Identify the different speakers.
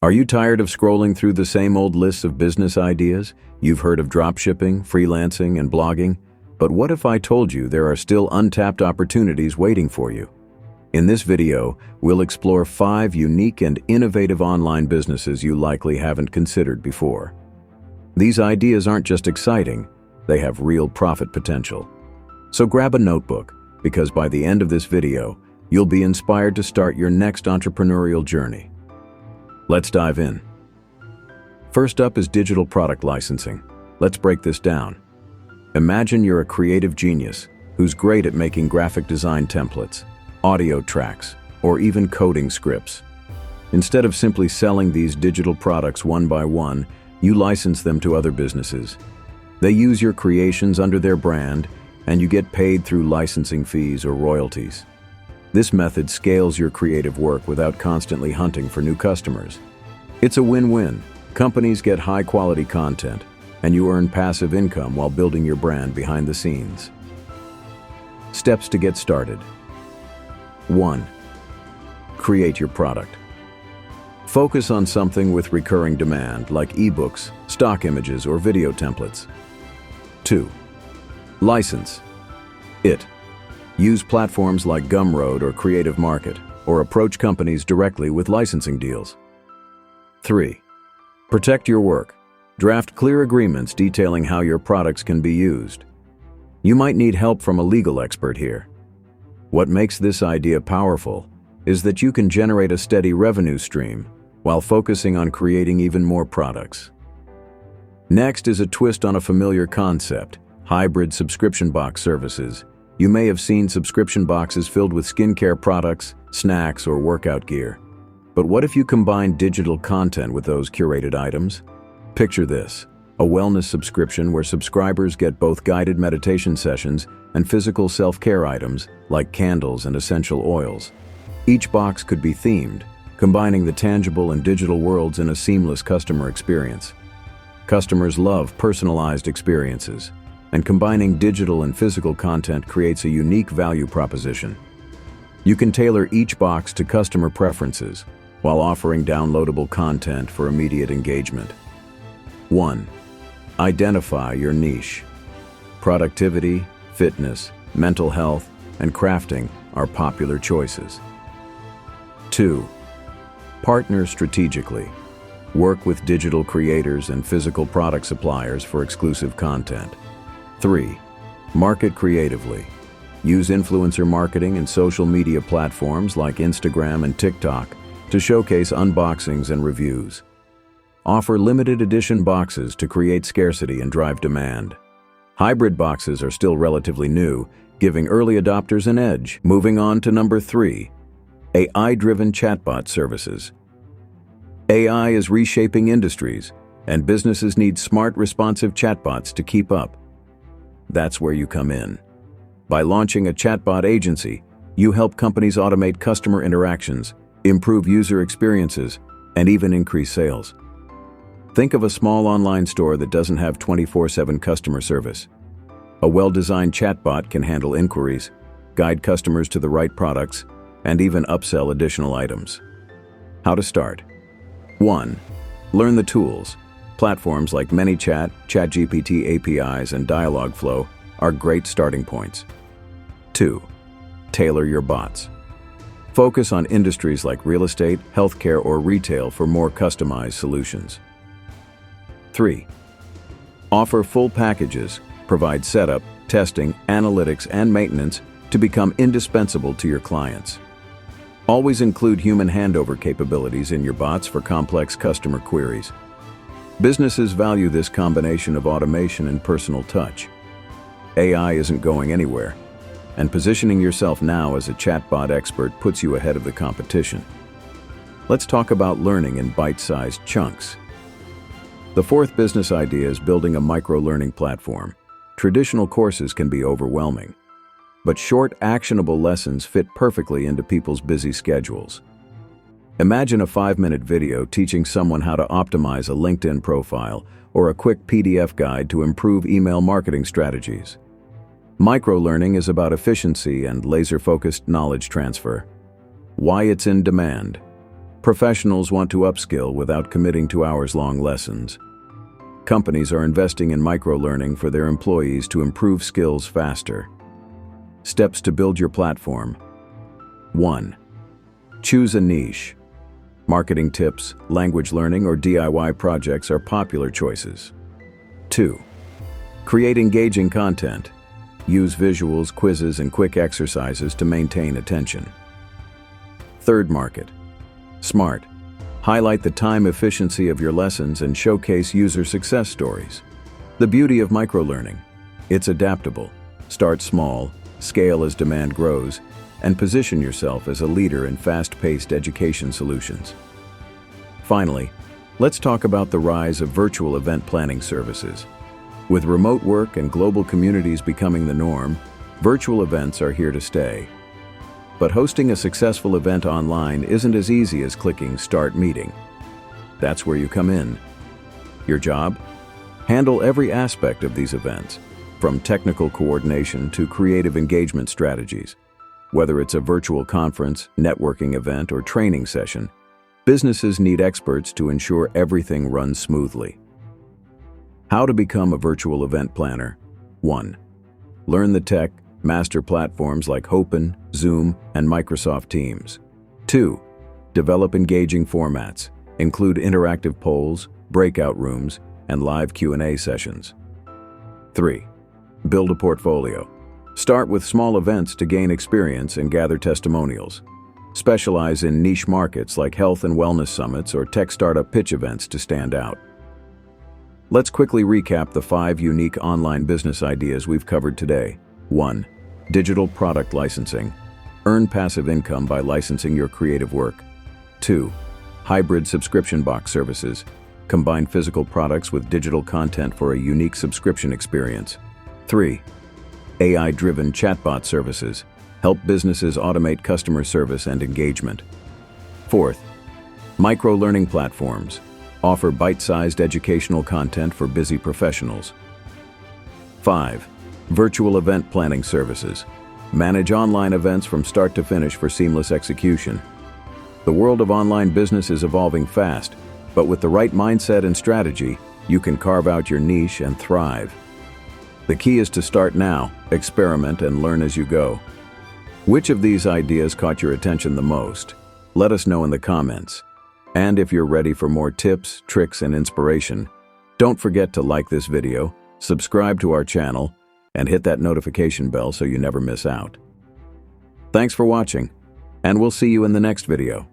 Speaker 1: Are you tired of scrolling through the same old lists of business ideas? You've heard of dropshipping, freelancing, and blogging, but what if I told you there are still untapped opportunities waiting for you? In this video, we'll explore 5 unique and innovative online businesses you likely haven't considered before. These ideas aren't just exciting, they have real profit potential. So grab a notebook, because by the end of this video, you'll be inspired to start your next entrepreneurial journey. Let's dive in. First up is digital product licensing. Let's break this down. Imagine you're a creative genius who's great at making graphic design templates, audio tracks, or even coding scripts. Instead of simply selling these digital products one by one, you license them to other businesses. They use your creations under their brand, and you get paid through licensing fees or royalties. This method scales your creative work without constantly hunting for new customers. It's a win-win. Companies get high-quality content, and you earn passive income while building your brand behind the scenes. Steps to get started. 1. Create your product. Focus on something with recurring demand, like ebooks, stock images, or video templates. 2. License it. Use platforms like Gumroad or Creative Market, or approach companies directly with licensing deals. 3. Protect your work. Draft clear agreements detailing how your products can be used. You might need help from a legal expert here. What makes this idea powerful is that you can generate a steady revenue stream while focusing on creating even more products. Next is a twist on a familiar concept: hybrid subscription box services. You may have seen subscription boxes filled with skincare products, snacks, or workout gear. But what if you combine digital content with those curated items? Picture this: a wellness subscription where subscribers get both guided meditation sessions and physical self-care items like candles and essential oils. Each box could be themed, combining the tangible and digital worlds in a seamless customer experience. Customers love personalized experiences, and combining digital and physical content creates a unique value proposition. You can tailor each box to customer preferences while offering downloadable content for immediate engagement. 1. Identify your niche. Productivity, fitness, mental health, and crafting are popular choices. 2. Partner strategically. Work with digital creators and physical product suppliers for exclusive content. 3. Market creatively. Use influencer marketing and social media platforms like Instagram and TikTok to showcase unboxings and reviews. Offer limited edition boxes to create scarcity and drive demand. Hybrid boxes are still relatively new, giving early adopters an edge. Moving on to number 3, AI-driven chatbot services. AI is reshaping industries, and businesses need smart, responsive chatbots to keep up. That's where you come in. By launching a chatbot agency, you help companies automate customer interactions, improve user experiences, and even increase sales. Think of a small online store that doesn't have 24/7 customer service. A well-designed chatbot can handle inquiries, guide customers to the right products, and even upsell additional items. How to start? 1. Learn the tools. Platforms like ManyChat, ChatGPT APIs, and Dialogflow are great starting points. 2. Tailor your bots. Focus on industries like real estate, healthcare, or retail for more customized solutions. 3. Offer full packages, provide setup, testing, analytics, and maintenance to become indispensable to your clients. Always include human handover capabilities in your bots for complex customer queries. Businesses value this combination of automation and personal touch. AI isn't going anywhere, and positioning yourself now as a chatbot expert puts you ahead of the competition. Let's talk about learning in bite-sized chunks. The 4th business idea is building a micro-learning platform. Traditional courses can be overwhelming, but short, actionable lessons fit perfectly into people's busy schedules. Imagine a 5-minute video teaching someone how to optimize a LinkedIn profile or a quick PDF guide to improve email marketing strategies. Microlearning is about efficiency and laser-focused knowledge transfer. Why it's in demand. Professionals want to upskill without committing to hours-long lessons. Companies are investing in micro-learning for their employees to improve skills faster. Steps to build your platform. 1. Choose a niche. Marketing tips, language learning, or DIY projects are popular choices. 2. Create engaging content. Use visuals, quizzes, and quick exercises to maintain attention. 3rd market. Smart. Highlight the time efficiency of your lessons and showcase user success stories. The beauty of microlearning. It's adaptable. Start small, scale as demand grows, and position yourself as a leader in fast-paced education solutions. Finally, let's talk about the rise of virtual event planning services. With remote work and global communities becoming the norm, virtual events are here to stay. But hosting a successful event online isn't as easy as clicking Start Meeting. That's where you come in. Your job? Handle every aspect of these events, from technical coordination to creative engagement strategies. Whether it's a virtual conference, networking event, or training session, businesses need experts to ensure everything runs smoothly. How to become a virtual event planner. 1. Learn the tech, master platforms like Hopin, Zoom, and Microsoft Teams. 2. Develop engaging formats. Include interactive polls, breakout rooms, and live Q&A sessions. 3. Build a portfolio. Start with small events to gain experience and gather testimonials. Specialize in niche markets like health and wellness summits or tech startup pitch events to stand out. Let's quickly recap the 5 unique online business ideas we've covered today. 1. Digital product licensing. Earn passive income by licensing your creative work. 2. Hybrid subscription box services. Combine physical products with digital content for a unique subscription experience. 3. AI-driven chatbot services. Help businesses automate customer service and engagement. 4th, micro-learning platforms. Offer bite-sized educational content for busy professionals. 5. Virtual event planning services. Manage online events from start to finish for seamless execution. The world of online business is evolving fast, but with the right mindset and strategy, you can carve out your niche and thrive. The key is to start now, experiment, and learn as you go. Which of these ideas caught your attention the most? Let us know in the comments. And if you're ready for more tips, tricks, and inspiration, don't forget to like this video, subscribe to our channel, and hit that notification bell so you never miss out. Thanks for watching, and we'll see you in the next video.